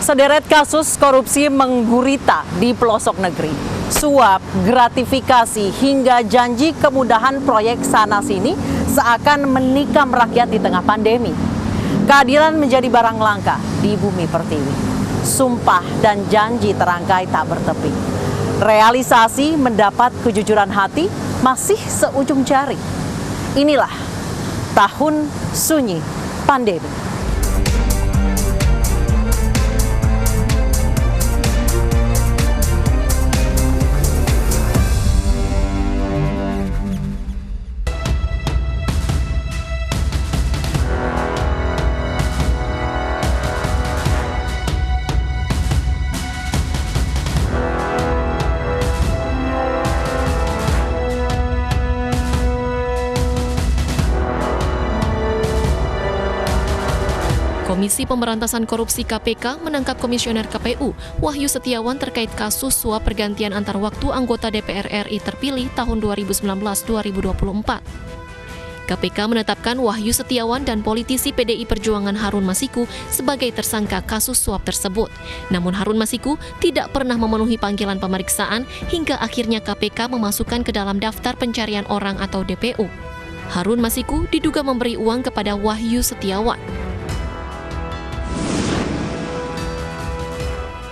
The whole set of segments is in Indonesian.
Sederet kasus korupsi menggurita di pelosok negeri. Suap, gratifikasi, hingga janji kemudahan proyek sana-sini seakan menikam rakyat di tengah pandemi. Keadilan menjadi barang langka di bumi pertiwi. Sumpah dan janji terangkai tak bertepi. Realisasi mendapat kejujuran hati masih seujung jari. Inilah tahun sunyi pandemi. Komisi Pemberantasan Korupsi KPK menangkap Komisioner KPU Wahyu Setiawan terkait kasus suap pergantian antar waktu anggota DPR RI terpilih tahun 2019-2024. KPK menetapkan Wahyu Setiawan dan politisi PDI Perjuangan Harun Masiku sebagai tersangka kasus suap tersebut. Namun Harun Masiku tidak pernah memenuhi panggilan pemeriksaan hingga akhirnya KPK memasukkan ke dalam daftar pencarian orang atau DPO. Harun Masiku diduga memberi uang kepada Wahyu Setiawan.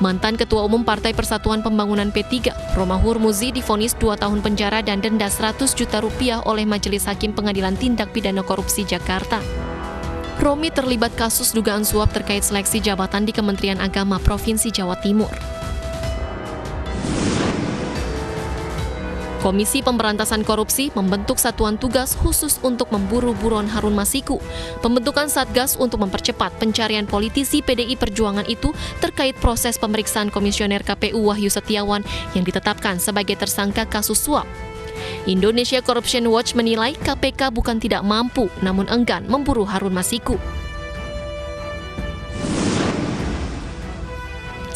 Mantan Ketua Umum Partai Persatuan Pembangunan P3, Romahur Muzi divonis 2 tahun penjara dan denda 100 juta rupiah oleh Majelis Hakim Pengadilan Tindak Pidana Korupsi Jakarta. Romi terlibat kasus dugaan suap terkait seleksi jabatan di Kementerian Agama Provinsi Jawa Timur. Komisi Pemberantasan Korupsi membentuk satuan tugas khusus untuk memburu buron Harun Masiku. Pembentukan Satgas untuk mempercepat pencarian politisi PDI Perjuangan itu terkait proses pemeriksaan Komisioner KPU Wahyu Setiawan yang ditetapkan sebagai tersangka kasus suap. Indonesia Corruption Watch menilai KPK bukan tidak mampu, namun enggan memburu Harun Masiku.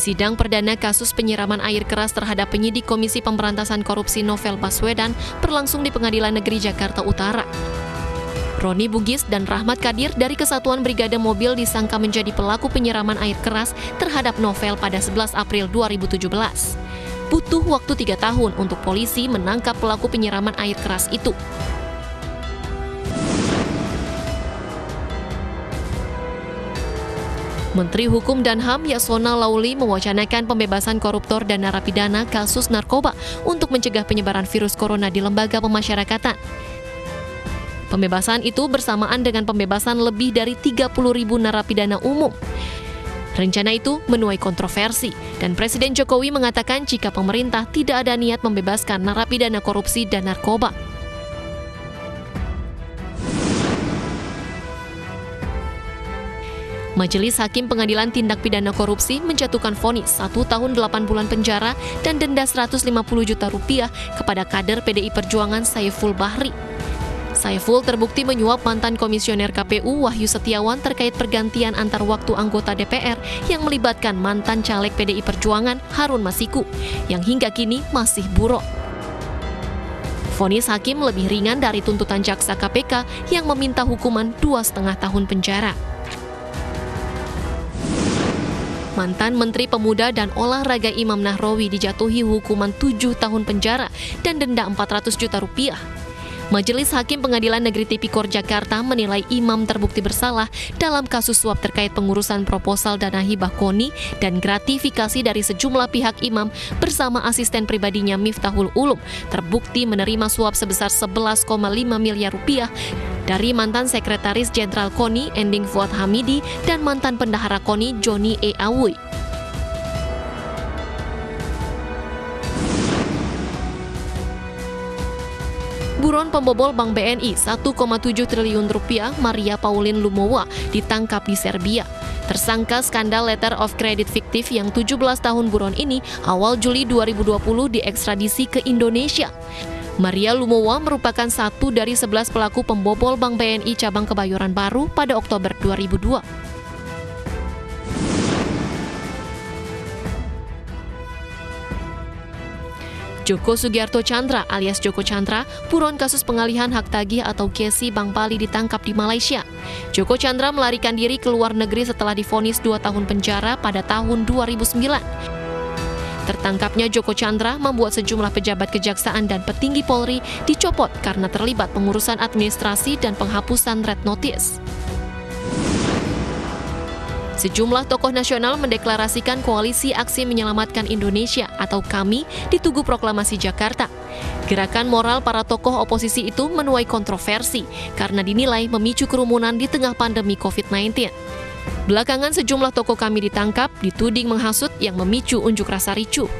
Sidang perdana kasus penyiraman air keras terhadap penyidik Komisi Pemberantasan Korupsi Novel Baswedan berlangsung di Pengadilan Negeri Jakarta Utara. Roni Bugis dan Rahmat Kadir dari Kesatuan Brigade Mobil disangka menjadi pelaku penyiraman air keras terhadap Novel pada 11 April 2017. Butuh waktu 3 tahun untuk polisi menangkap pelaku penyiraman air keras itu. Menteri Hukum dan HAM Yasona Lauli mewacanakan pembebasan koruptor dan narapidana kasus narkoba untuk mencegah penyebaran virus corona di lembaga pemasyarakatan. Pembebasan itu bersamaan dengan pembebasan lebih dari 30.000 narapidana umum. Rencana itu menuai kontroversi, dan Presiden Jokowi mengatakan jika pemerintah tidak ada niat membebaskan narapidana korupsi dan narkoba. Majelis Hakim Pengadilan Tindak Pidana Korupsi menjatuhkan vonis 1 tahun 8 bulan penjara dan denda 150 juta rupiah kepada kader PDI Perjuangan Saiful Bahri. Saiful terbukti menyuap mantan Komisioner KPU Wahyu Setiawan terkait pergantian antar waktu anggota DPR yang melibatkan mantan caleg PDI Perjuangan Harun Masiku, yang hingga kini masih buron. Vonis hakim lebih ringan dari tuntutan jaksa KPK yang meminta hukuman 2,5 tahun penjara. Mantan Menteri Pemuda dan Olahraga Imam Nahrawi dijatuhi hukuman 7 tahun penjara dan denda 400 juta rupiah. Majelis Hakim Pengadilan Negeri Tipikor Jakarta menilai Imam terbukti bersalah dalam kasus suap terkait pengurusan proposal dana hibah KONI dan gratifikasi dari sejumlah pihak Imam bersama asisten pribadinya Miftahul Ulum terbukti menerima suap sebesar 11,5 miliar rupiah dari mantan Sekretaris Jenderal KONI Ending Fuad Hamidi dan mantan Pendahara KONI Joni E. Awui. Buron pembobol Bank BNI 1,7 triliun rupiah Maria Pauline Lumowa ditangkap di Serbia. Tersangka skandal letter of credit fiktif yang 17 tahun buron ini awal Juli 2020 diekstradisi ke Indonesia. Maria Lumowa merupakan satu dari 11 pelaku pembobol Bank BNI cabang Kebayoran Baru pada Oktober 2002. Joko Sugiarto Chandra alias Joko Chandra, buron kasus pengalihan hak tagih atau KESI Bank Bali ditangkap di Malaysia. Joko Chandra melarikan diri ke luar negeri setelah divonis 2 tahun penjara pada tahun 2009. Tertangkapnya Joko Chandra membuat sejumlah pejabat kejaksaan dan petinggi Polri dicopot karena terlibat pengurusan administrasi dan penghapusan red notice. Sejumlah tokoh nasional mendeklarasikan Koalisi Aksi Menyelamatkan Indonesia atau KAMI di Tugu Proklamasi Jakarta. Gerakan moral para tokoh oposisi itu menuai kontroversi karena dinilai memicu kerumunan di tengah pandemi COVID-19. Belakangan sejumlah tokoh KAMI ditangkap, dituding menghasut yang memicu unjuk rasa ricuh.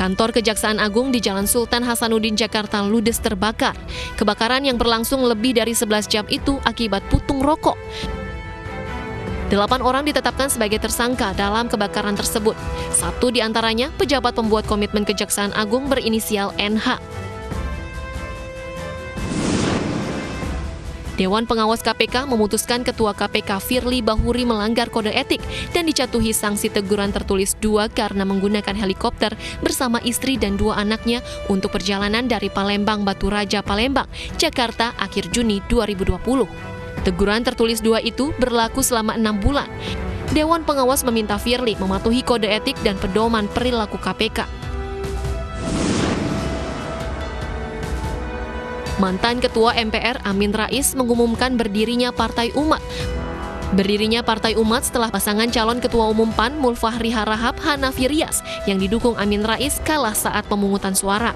Kantor Kejaksaan Agung di Jalan Sultan Hasanuddin, Jakarta ludes terbakar. Kebakaran yang berlangsung lebih dari 11 jam itu akibat putung rokok. 8 orang ditetapkan sebagai tersangka dalam kebakaran tersebut. 1 di antaranya pejabat pembuat komitmen Kejaksaan Agung berinisial NH. Dewan Pengawas KPK memutuskan Ketua KPK Firly Bahuri melanggar kode etik dan dijatuhi sanksi teguran tertulis 2 karena menggunakan helikopter bersama istri dan 2 anaknya untuk perjalanan dari Palembang Batu Raja Palembang, Jakarta akhir Juni 2020. Teguran tertulis 2 itu berlaku selama 6 bulan. Dewan Pengawas meminta Firly mematuhi kode etik dan pedoman perilaku KPK. Mantan Ketua MPR Amin Rais mengumumkan berdirinya Partai Umat. Berdirinya Partai Umat setelah pasangan calon Ketua Umum PAN Mulfahri Harahap Hanafi Rias yang didukung Amin Rais kalah saat pemungutan suara.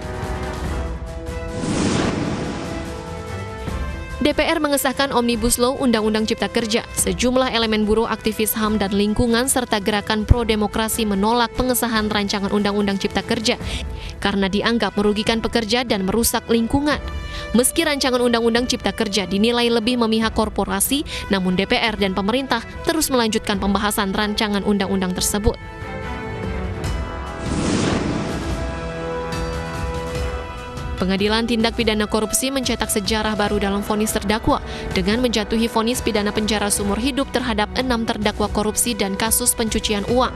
DPR mengesahkan Omnibus Law Undang-Undang Cipta Kerja. Sejumlah elemen buruh, aktivis HAM dan lingkungan serta gerakan pro-demokrasi menolak pengesahan rancangan Undang-Undang Cipta Kerja karena dianggap merugikan pekerja dan merusak lingkungan. Meski rancangan Undang-Undang Cipta Kerja dinilai lebih memihak korporasi, namun DPR dan pemerintah terus melanjutkan pembahasan rancangan undang-undang tersebut. Pengadilan Tindak Pidana Korupsi mencetak sejarah baru dalam vonis terdakwa dengan menjatuhi vonis pidana penjara seumur hidup terhadap 6 terdakwa korupsi dan kasus pencucian uang,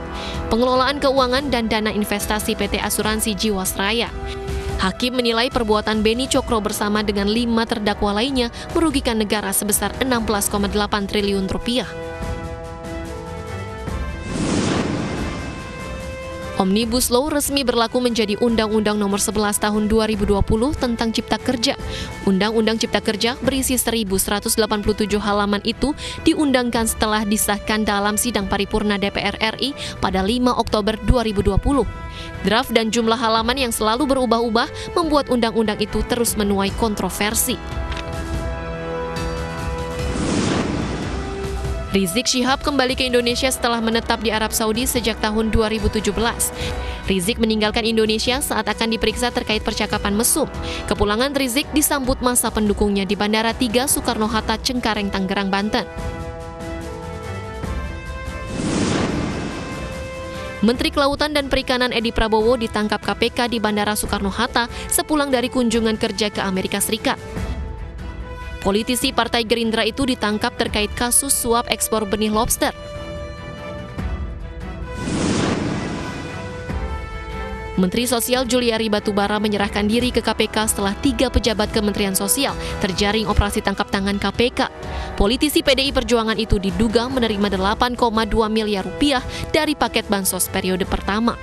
pengelolaan keuangan dan dana investasi PT Asuransi Jiwasraya. Hakim menilai perbuatan Beni Cokro bersama dengan 5 terdakwa lainnya merugikan negara sebesar 16,8 triliun rupiah. Omnibus Law resmi berlaku menjadi Undang-Undang Nomor 11 Tahun 2020 tentang Cipta Kerja. Undang-Undang Cipta Kerja berisi 1.187 halaman itu diundangkan setelah disahkan dalam sidang paripurna DPR RI pada 5 Oktober 2020. Draft dan jumlah halaman yang selalu berubah-ubah membuat undang-undang itu terus menuai kontroversi. Rizik Syihab kembali ke Indonesia setelah menetap di Arab Saudi sejak tahun 2017. Rizik meninggalkan Indonesia saat akan diperiksa terkait percakapan mesum. Kepulangan Rizik disambut massa pendukungnya di Bandara 3 Soekarno-Hatta, Cengkareng, Tangerang, Banten. Menteri Kelautan dan Perikanan Edi Prabowo ditangkap KPK di Bandara Soekarno-Hatta sepulang dari kunjungan kerja ke Amerika Serikat. Politisi Partai Gerindra itu ditangkap terkait kasus suap ekspor benih lobster. Menteri Sosial Juliari Batubara menyerahkan diri ke KPK setelah 3 pejabat Kementerian Sosial terjaring operasi tangkap tangan KPK. Politisi PDI Perjuangan itu diduga menerima 8,2 miliar rupiah dari paket bansos periode pertama.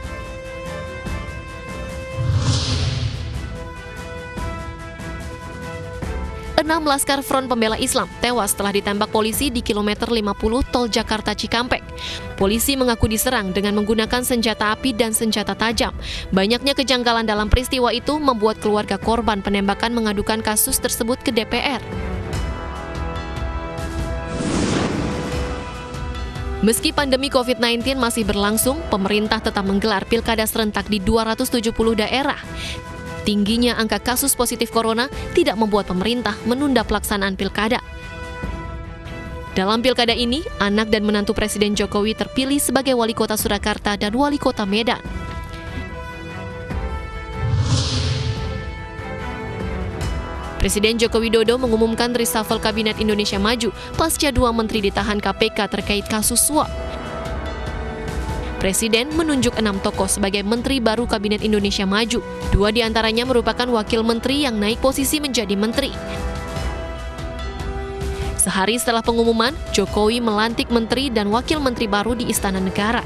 6 laskar Front Pembela Islam tewas setelah ditembak polisi di kilometer 50 Tol Jakarta Cikampek. Polisi mengaku diserang dengan menggunakan senjata api dan senjata tajam. Banyaknya kejanggalan dalam peristiwa itu membuat keluarga korban penembakan mengadukan kasus tersebut ke DPR. Meski pandemi COVID-19 masih berlangsung, pemerintah tetap menggelar pilkada serentak di 270 daerah. Tingginya angka kasus positif corona tidak membuat pemerintah menunda pelaksanaan pilkada. Dalam pilkada ini, anak dan menantu Presiden Jokowi terpilih sebagai wali kota Surakarta dan wali kota Medan. Presiden Joko Widodo mengumumkan reshuffle Kabinet Indonesia Maju pasca 2 menteri ditahan KPK terkait kasus suap. Presiden menunjuk 6 tokoh sebagai menteri baru Kabinet Indonesia Maju. 2 diantaranya merupakan wakil menteri yang naik posisi menjadi menteri. Sehari setelah pengumuman, Jokowi melantik menteri dan wakil menteri baru di Istana Negara.